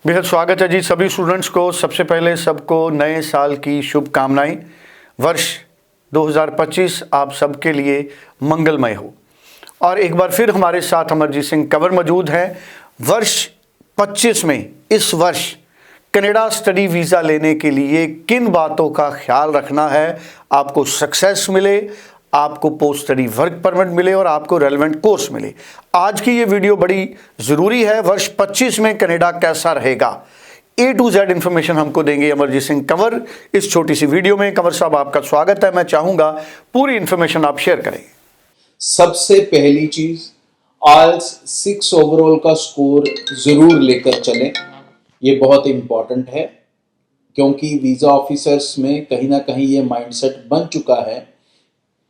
बेहद स्वागत है जी सभी स्टूडेंट्स को। सबसे पहले सबको नए साल की शुभकामनाएं। वर्ष 2025 आप सबके लिए मंगलमय हो। और एक बार फिर हमारे साथ अमरजीत सिंह कंवर मौजूद हैं। वर्ष 25 में इस वर्ष कनाडा स्टडी वीज़ा लेने के लिए किन बातों का ख्याल रखना है, आपको सक्सेस मिले, आपको पोस्ट स्टडी वर्क परमिट मिले और आपको रेलेवेंट कोर्स मिले। आज की ये वीडियो बड़ी ज़रूरी है। वर्ष 25 में कनाडा कैसा रहेगा, A to Z इन्फॉर्मेशन हमको देंगे अमरजीत सिंह कंवर इस छोटी सी वीडियो में। कंवर साहब आपका स्वागत है। मैं चाहूँगा पूरी इन्फॉर्मेशन आप शेयर करें। सबसे पहली चीज, IELTS 6 ओवरऑल का स्कोर जरूर लेकर चलें। ये बहुत इंपॉर्टेंट है क्योंकि वीज़ा ऑफिसर्स में कहीं ना कहीं ये माइंडसेट बन चुका है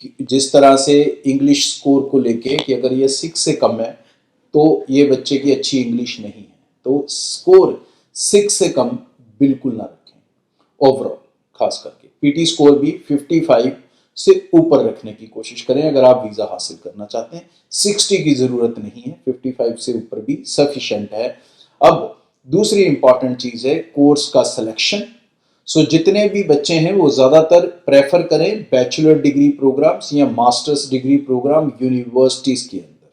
कि जिस तरह से इंग्लिश स्कोर को लेके कि अगर ये 6 से कम है तो ये बच्चे की अच्छी इंग्लिश नहीं है। तो स्कोर 6 से कम बिल्कुल ना रखें। ओवरऑल खास करके पीटी स्कोर भी 55 से ऊपर रखने की कोशिश करें अगर आप वीज़ा हासिल करना चाहते हैं। 60 की ज़रूरत नहीं है, 55 से ऊपर भी सफिशिएंट है। अब दूसरी इंपॉर्टेंट चीज़ है कोर्स का सिलेक्शन। सो जितने भी बच्चे हैं वो ज़्यादातर प्रेफर करें बैचलर डिग्री प्रोग्राम्स या मास्टर्स डिग्री प्रोग्राम यूनिवर्सिटीज़ के अंदर।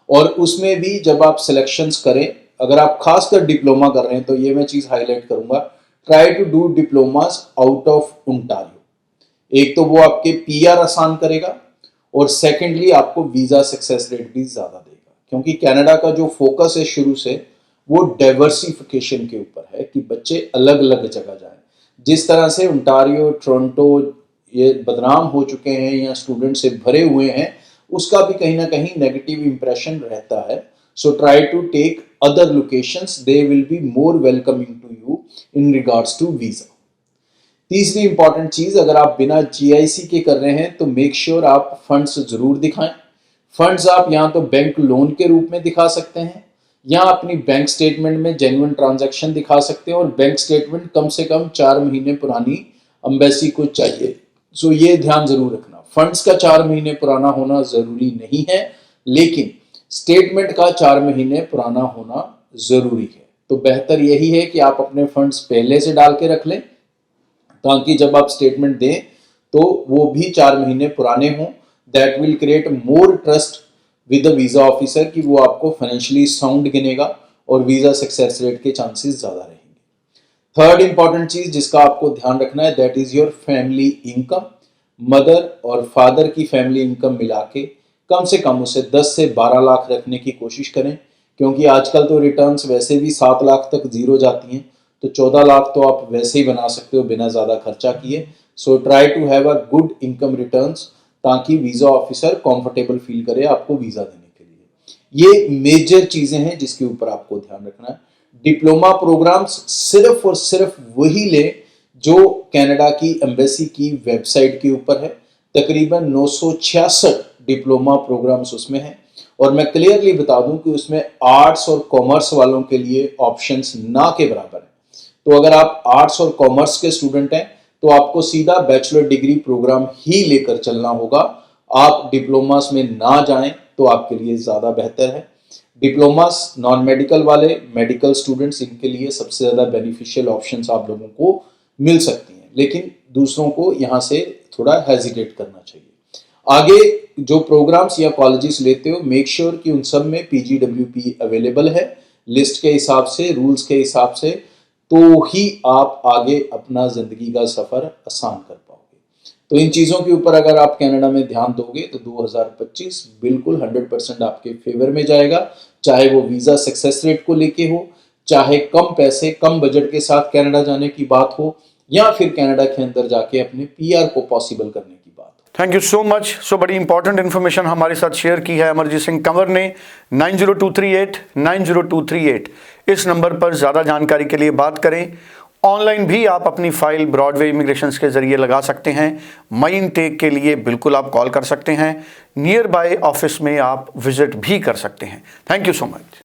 और उसमें भी जब आप सिलेक्शंस करें, अगर आप खासकर डिप्लोमा कर रहे हैं तो ये मैं चीज़ हाईलाइट करूंगा, try to do diplomas out of Ontario. एक तो वो आपके PR आसान करेगा और सेकेंडली आपको वीज़ा सक्सेस रेट भी ज़्यादा देगा क्योंकि कनाडा का जो फोकस है शुरू से वो डाइवर्सिफिकेशन के ऊपर है कि बच्चे अलग अलग जगह जाएं। जिस तरह से ओंटारियो, टोरंटो ये बदनाम हो चुके हैं या स्टूडेंट से भरे हुए हैं, उसका भी कहीं ना कहीं नेगेटिव इंप्रेशन रहता है। So try to take other locations, they will be more welcoming to you in regards to visa. तीसरी इंपॉर्टेंट चीज़, अगर आप बिना GIC के कर रहे हैं तो मेक श्योर आप फंड्स ज़रूर दिखाएं। फंड्स आप यहाँ तो बैंक लोन के रूप में दिखा सकते हैं या अपनी बैंक स्टेटमेंट में जेन्युइन ट्रांजैक्शन दिखा सकते हैं और बैंक स्टेटमेंट कम से कम 4 महीने पुरानी एम्बेसी को चाहिए। सो ये ध्यान जरूर रखना, फंड्स का 4 महीने पुराना होना ज़रूरी नहीं है लेकिन स्टेटमेंट का 4 महीने पुराना होना ज़रूरी है। तो बेहतर यही है कि आप अपने फंड्स पहले से डाल के रख लें ताकि जब आप स्टेटमेंट दें तो वो भी 4 महीने पुराने हों। That will create more trust with the visa officer कि वो आपको फाइनेंशियली साउंड गिनेगा और वीज़ा सक्सेस रेट के चांसेस ज़्यादा रहेंगे। थर्ड इंपॉर्टेंट चीज़ जिसका आपको ध्यान रखना है, that is your family income. Mother और फादर की फैमिली इनकम मिला के कम से कम उसे 10 से 12 लाख रखने की कोशिश करें क्योंकि आजकल तो रिटर्न्स वैसे भी 7 लाख तक जीरो जाती हैं, तो 14 लाख तो आप वैसे ही बना सकते हो बिना ज़्यादा खर्चा किए। So try to have a good income returns ताकि वीज़ा ऑफिसर कंफर्टेबल फील करे आपको वीज़ा देने के लिए। ये मेजर चीज़ें हैं जिसके ऊपर आपको ध्यान रखना है। डिप्लोमा प्रोग्राम्स सिर्फ और सिर्फ वही लें जो कनाडा की एम्बेसी की वेबसाइट के ऊपर है। तकरीबन 966 डिप्लोमा प्रोग्राम्स उसमें हैं और मैं क्लियरली बता दूं कि उसमें आर्ट्स और कॉमर्स वालों के लिए ऑप्शंस ना के बराबर हैं। तो अगर आप आर्ट्स और कॉमर्स के स्टूडेंट हैं तो आपको सीधा बैचलर डिग्री प्रोग्राम ही लेकर चलना होगा। आप डिप्लोमास में ना जाएं तो आपके लिए ज़्यादा बेहतर है। डिप्लोमास नॉन मेडिकल वाले, मेडिकल स्टूडेंट्स, इनके लिए सबसे ज़्यादा बेनिफिशियल ऑप्शंस आप लोगों को मिल सकती हैं लेकिन दूसरों को यहाँ से थोड़ा हेजिटेट करना चाहिए। आगे जो प्रोग्राम्स या कॉलेजेस लेते हो मेक श्योर कि उन सब में PGWP अवेलेबल है लिस्ट के हिसाब से, रूल्स के हिसाब से, तो ही आप आगे अपना ज़िंदगी का सफ़र आसान कर पाओगे। तो इन चीज़ों के ऊपर अगर आप कनाडा में ध्यान दोगे तो 2025 बिल्कुल 100% आपके फेवर में जाएगा, चाहे वो वीज़ा सक्सेस रेट को लेके हो, चाहे कम पैसे कम बजट के साथ कनाडा जाने की बात हो या फिर कनाडा के अंदर जाके अपने PR को पॉसिबल करने की बात। Thank you so much. So बड़ी इंपॉर्टेंट इन्फॉर्मेशन हमारे साथ शेयर की है अमरजीत सिंह कंवर ने। 9023890238 इस नंबर पर ज़्यादा जानकारी के लिए बात करें। ऑनलाइन भी आप अपनी फाइल ब्रॉडवे इमिग्रेशन के जरिए लगा सकते हैं। मई इनटेक के लिए बिल्कुल आप कॉल कर सकते हैं। नियर बाय ऑफिस में आप विजिट भी कर सकते हैं। Thank you so much.